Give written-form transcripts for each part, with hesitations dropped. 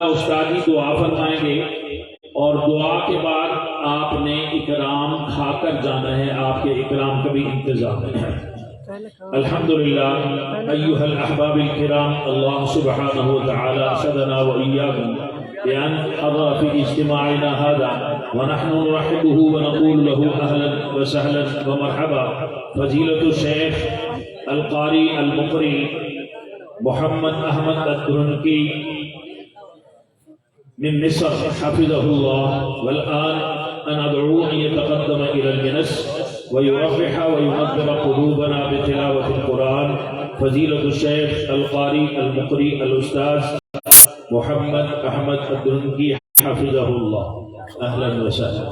उस्तादी दुआ फरमाएंगे और दुआ के बाद आपने इकराम खाकर जाना है। आपके इकराम का भी इंतजाम है। अल्हम्दुलिल्लाह अय्युहल अहबाबिल किराम, अल्लाह सुब्हानहु व तआला अरशदना व इय्याकुम बिअन हज़रा फी इज्तिमाइना हाज़ा व नहनु नुरहिबुहु व नक़ूलु लहु अहलन व सहलन व मरहबा। फजीलतु शेख अल कारी अल मुक़री मोहम्मद अहमद अद-दुरनकी मिन मिस्र हफ़िज़हुल्लाह वल आन अन अदऊ अन यतक़द्दम इलल मिनस व युरफ़िह व युनज़्ज़िर क़ुलूबना बितिलावतिल कुरान। फज़ीलतु शेख अल कारी अल मुक़री अल उस्ताद मोहम्मद अहमद अद-दुरनकी हफ़िज़हुल्लाह। अहलन व सहलन।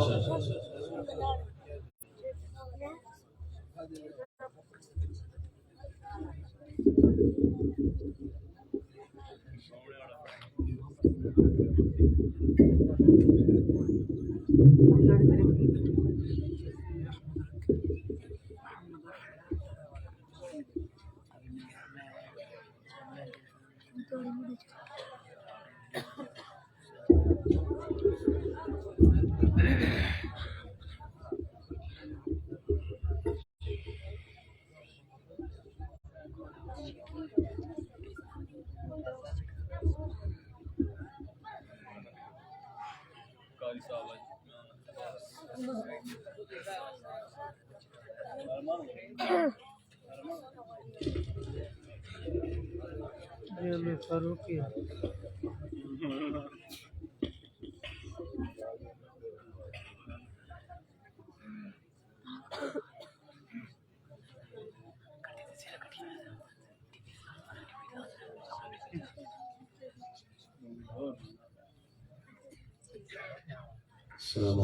अस्सलामु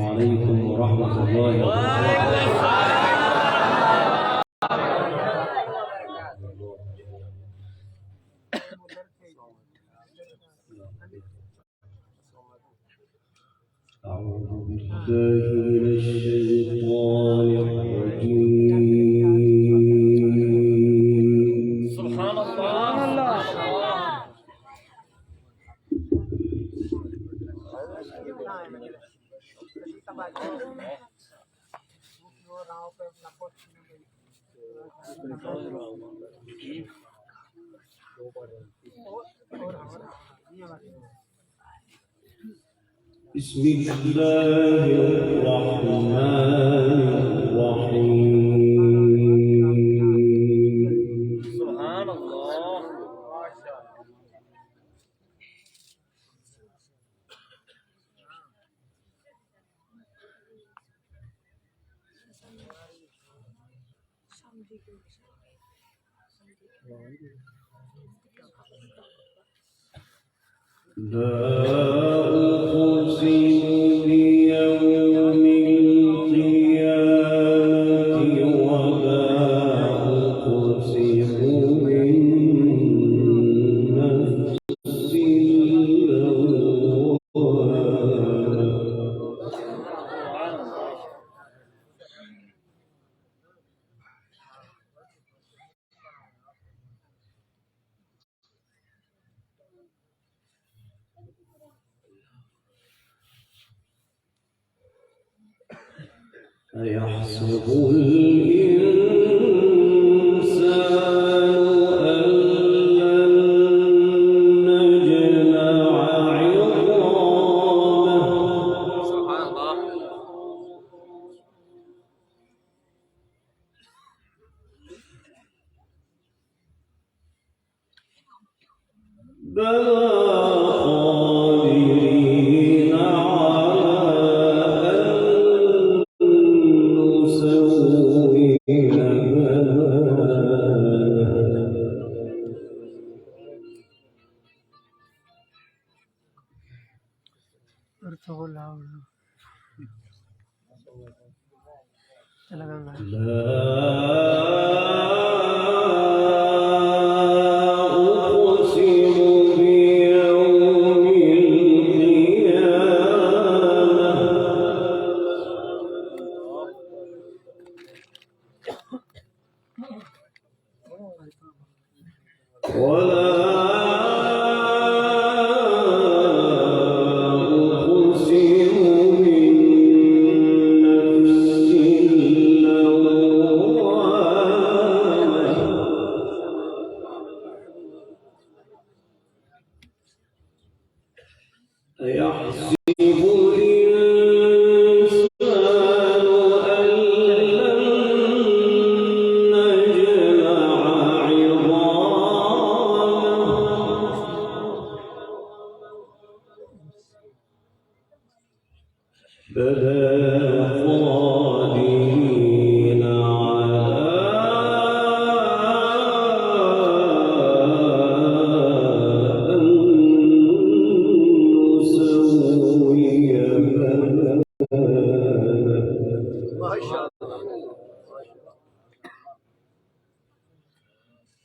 अलैकुम व रहमतुल्लाहि व बरकातुहू। अऊज़ु बिल्लाहि मिनश शैतानिर रजीम। सुभान अल्लाह। बिस्मिल्लाहिर्रहमानिर्रहीम। सुभान अल्लाह। ला उक़सिमु बियौमिल क़ियामति व ला उक़सिमु बिन्नफ्सिल أيحسب الإنسان أن لن نجمع عظامه سبحان الله بلى قادرين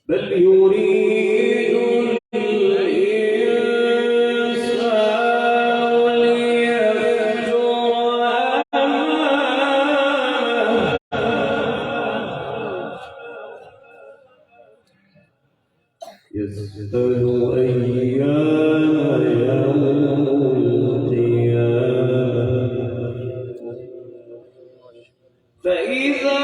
بل يريد الإنسان ليفجر أمامه يسأل أيان يوم القيامة فإذا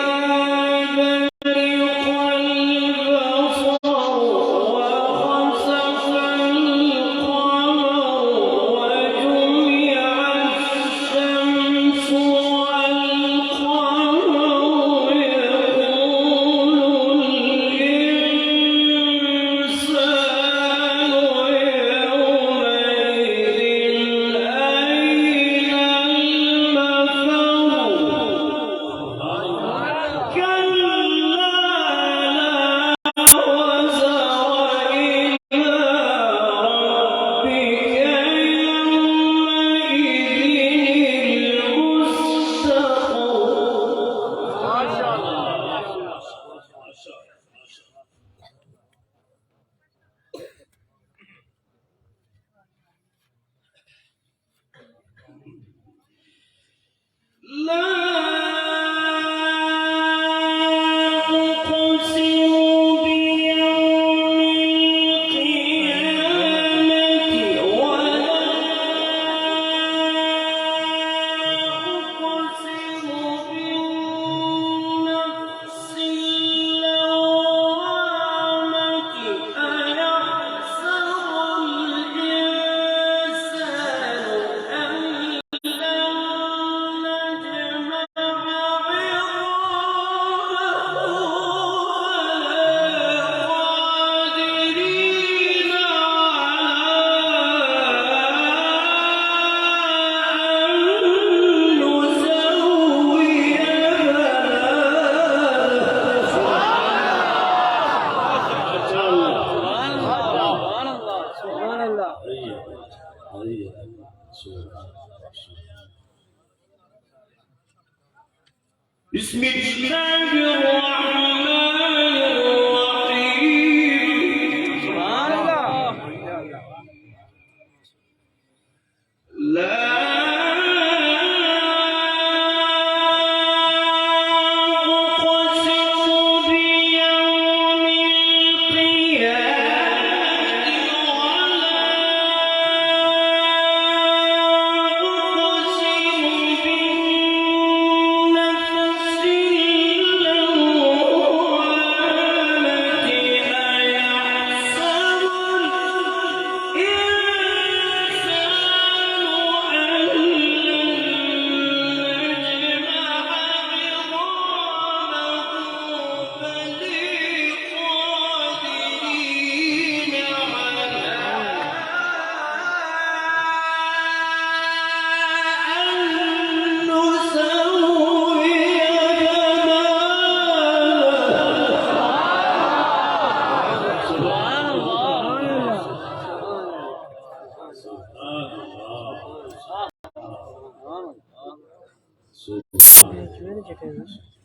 بسم الله الرحمن الرحيم سبحان الله لا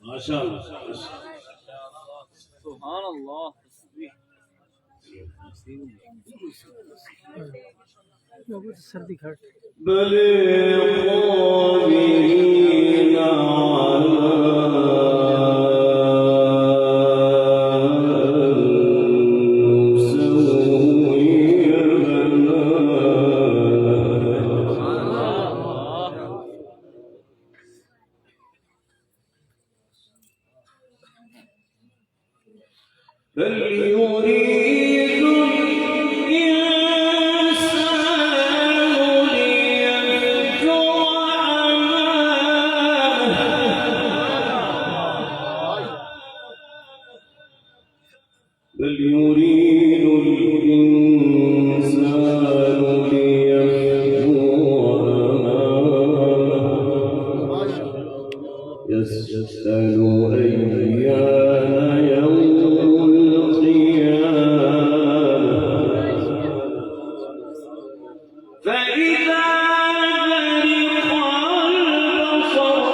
ما شاء الله سبحان الله सर्दी घट बले قادرين يريد الإنسان ليفجر أمامه بل يريد الإنسان ليفجر أمامه يسأل أيان يوم القيامة فإذا برق البصر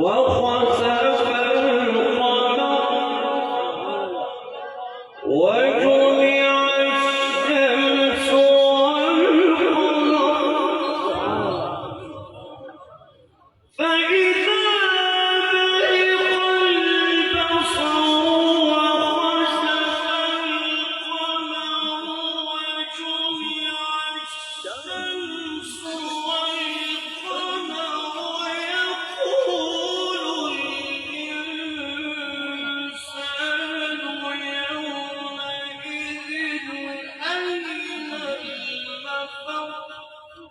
وخسف القمر وجمع الشمس والقمر فإذا برق البصر وخسف القمر وجمع الشمس والقمر يقول الإنسان يومئذ أين المفر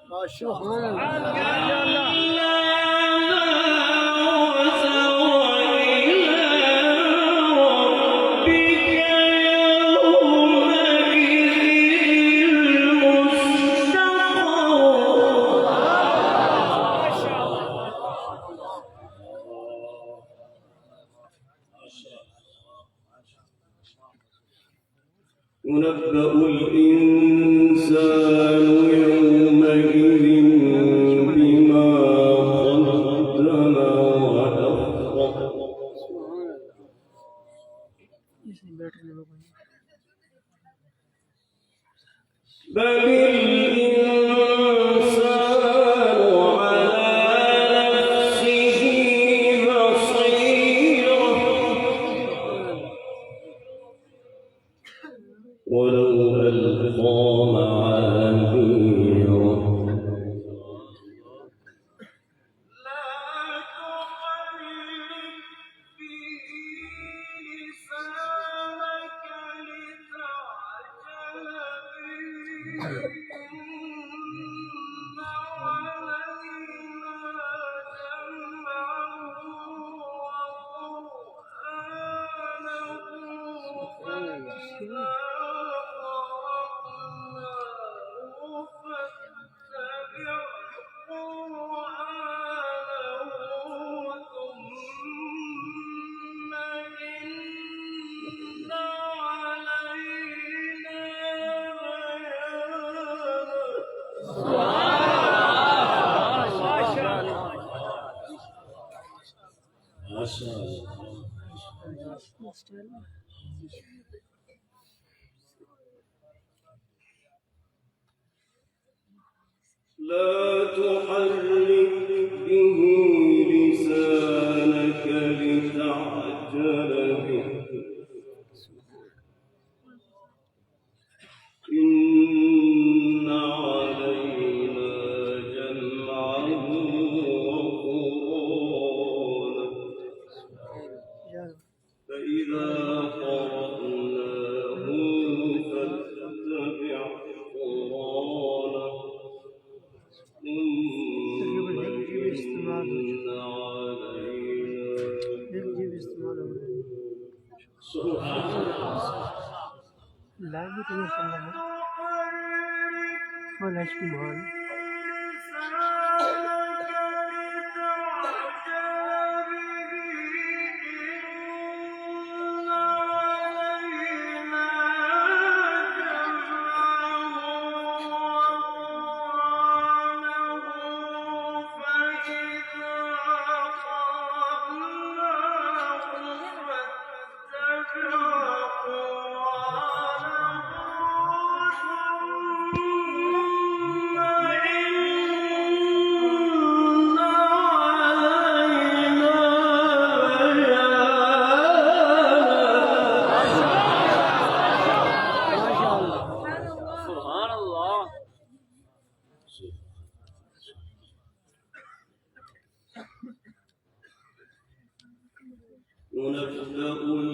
ما شاء الله. ينبأ الإنسان يومئذ بما قدم وأخر بل الإنسان على نفسه بصيرة ولو ألقى معاذيره لا تحرك به لسانك لتعجل به إن علينا جمعه وقرآنه فإذا لا تحرك به لسانك لتعجل به إن علينا جمعه وقرآنه فإذا قرأناه فاتبع قرآنه ثم إن علينا Full HP mode. ينبأ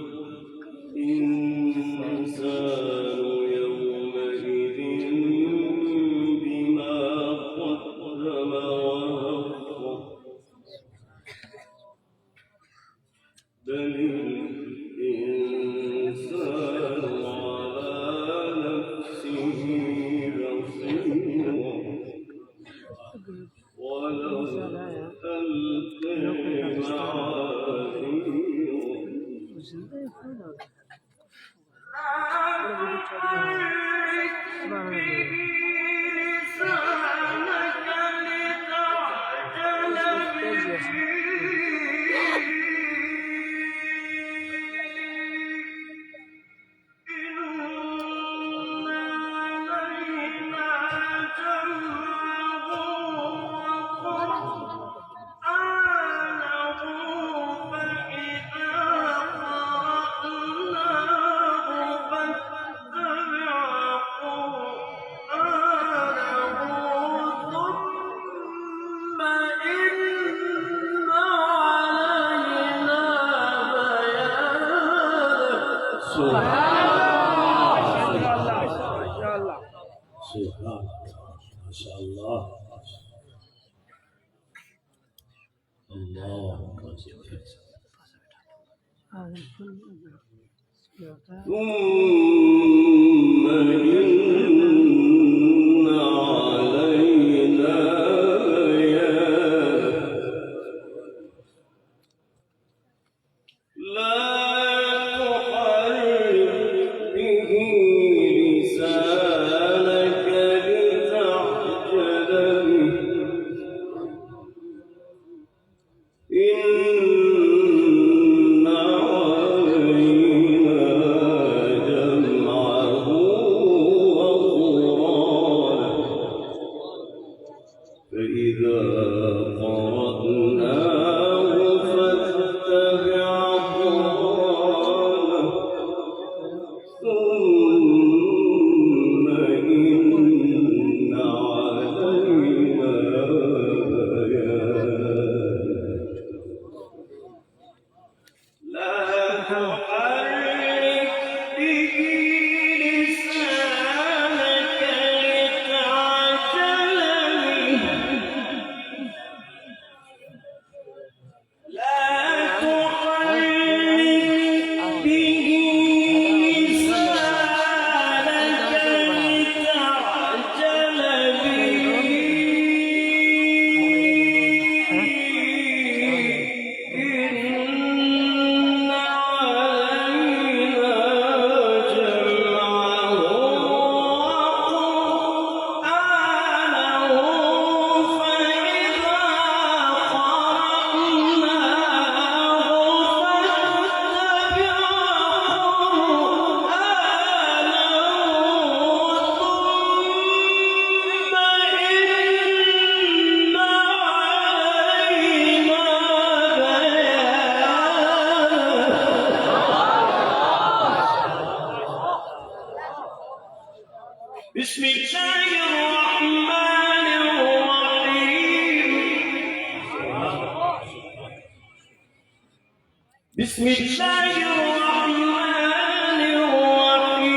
بسم الله الرحمن الرحيم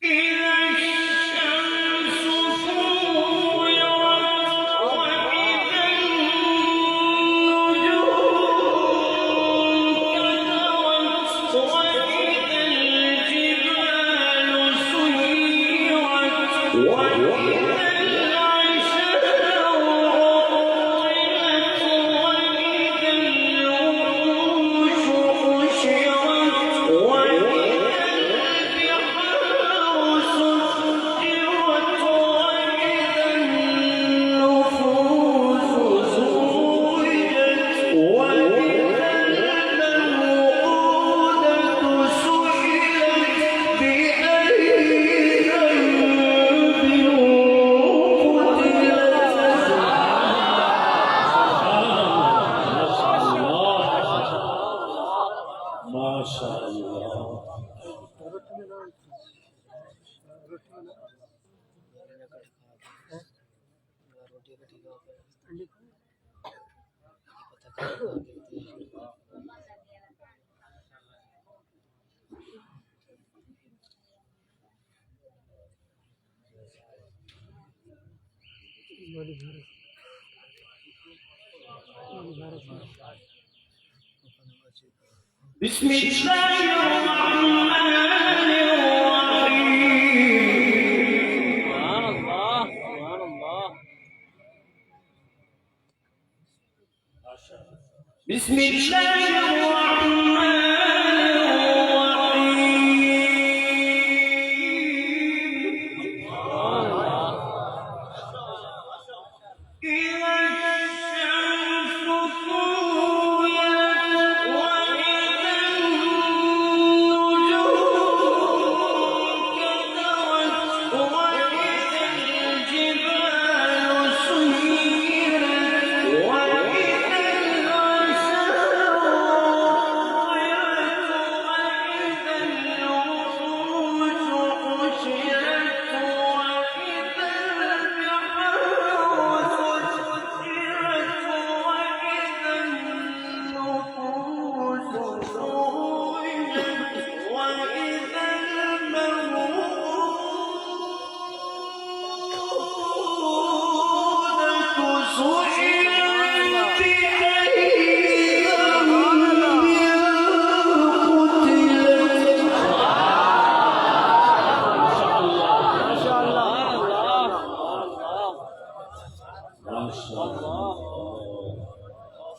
إذا الشمس كورت وإذا النجوم كدرت وإذا الجبال سيرت وإذا العشار عطلت وإذا الوحوش حشرت وإذا البحار سجرت وإذا النفوس زوجت وإذا الموءودة سئلت بأي ذنب قتلت. ما شاء الله. بسم الله الرحمن الرحيم بسم الله الرحمن الرحيم إذا الشمس كورت وإذا النجوم كدرت وإذا الجبال سيرت وإذا العشار عطلت وإذا الوحوش حشرت وإذا البحار سجرت وإذا النفوس زوجت وإذا الموءودة سئلت بأي ذنب قتلت ما شاء الله. ما شاء الله.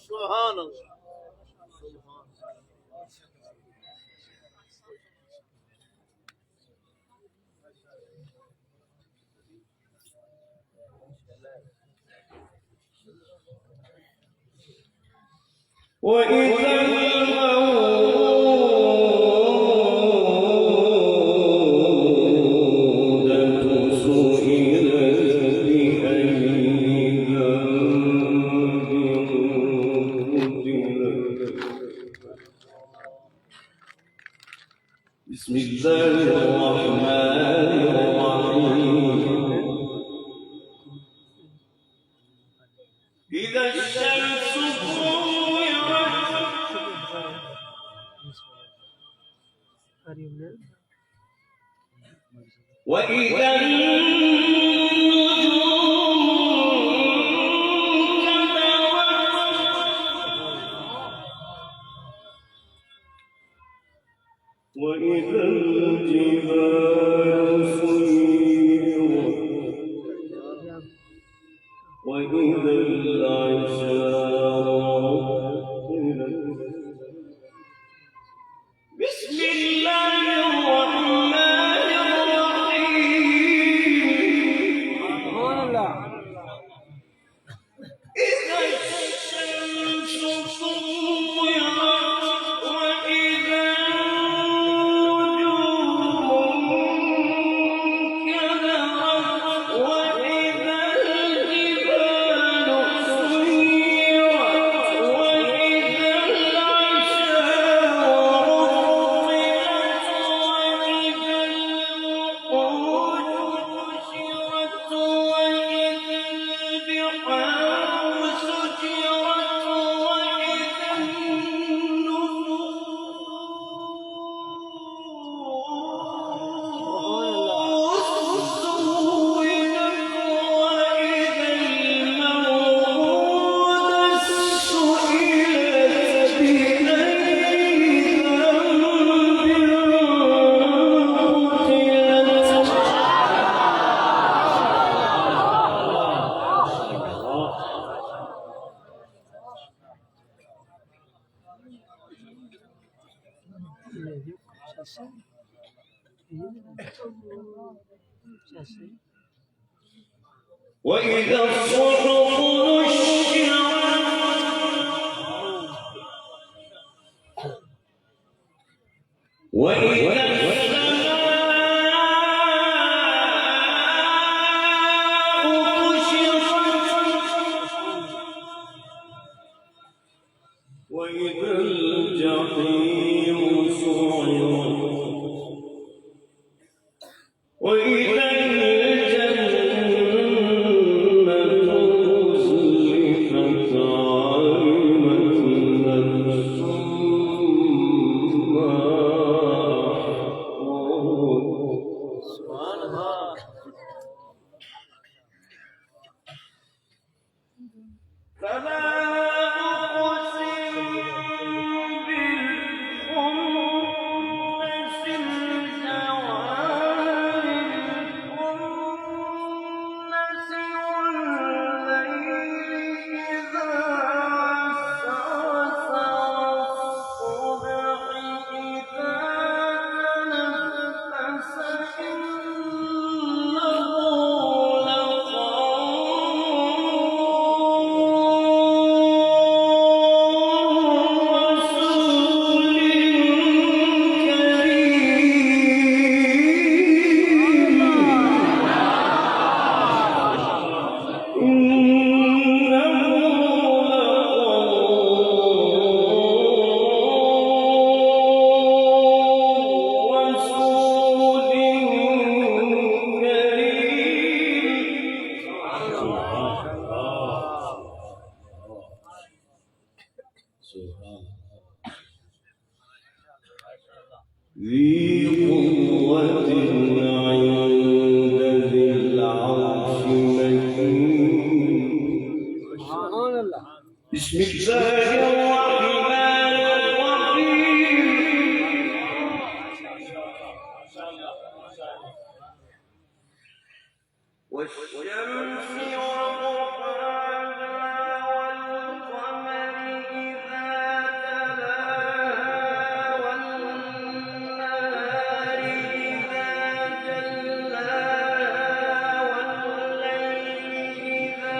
سبحان الله. وإذا الموءودة سئلت بأي ذنب قتلت بسم الله الرحمن الرحيم إذا الشمس كورت وإذا النجوم كدرت وإذا الجبال سيرت وإذا العشار عطلت بسم الله الرحمن الرحيم سبحان الله. إذا الشمس كورت وإذا النجوم كدرت وإذا الجبال سيرت وإذا العشار عطلت وإذا الوحوش حشرت وإذا البحار سجرت وإذا النفوس زوجت وإذا الموءودة سئلت بأي ذنب وإذا الصحف نشرت وإذا السماء كشطت وإذا الجحيم سعرت وإذا الجنة أزلفت علمت نفس ما أحضرت سبحان الله. فلا أقسم بالخنس الجوار الكنس والليل إذا عسعس ذي قوة عند ذي العرش مكين سبحان الله. بسم الله الرحمن الرحيم والشمس وضحاها والقمر إذا تلاها والنهار إذا جلاها والليل إذا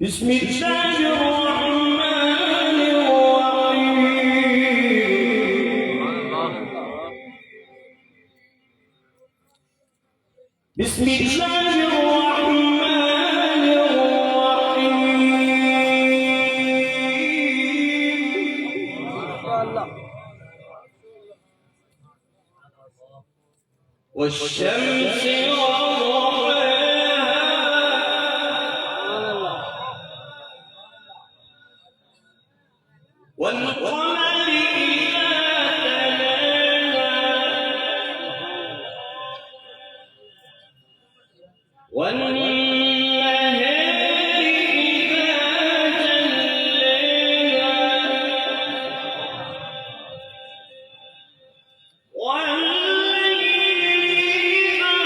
بسم الله الرحمن الرحيم بسم الله الرحمن الرحيم والشمس والقمر إذا تلاها والنهار إذا جلاها والليل إذا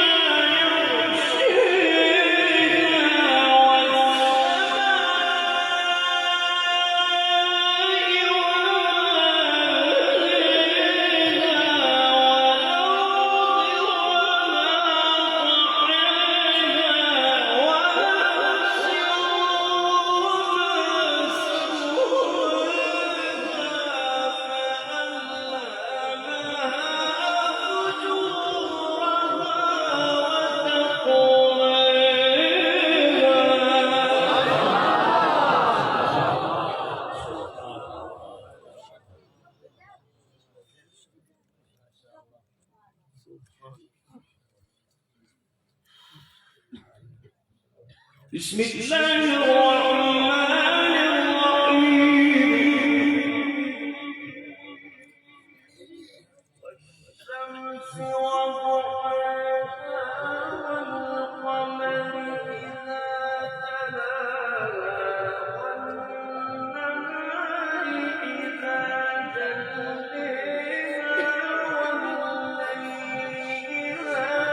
بسم الله الرحمن الرحيم والشمس وضحاها والقمر إذا تلاها والنهار إذا جلاها والليل إذا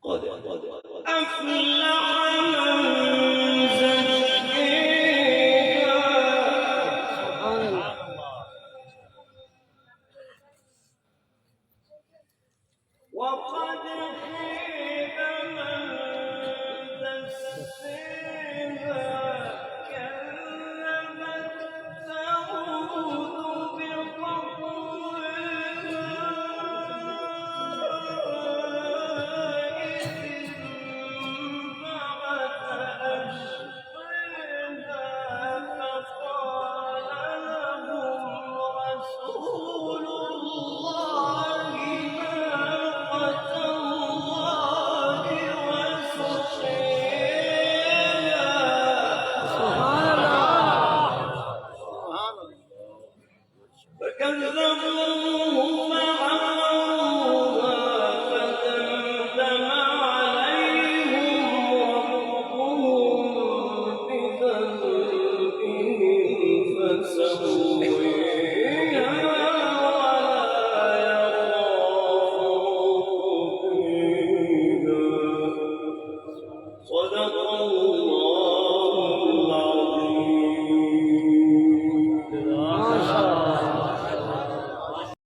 قد أفلح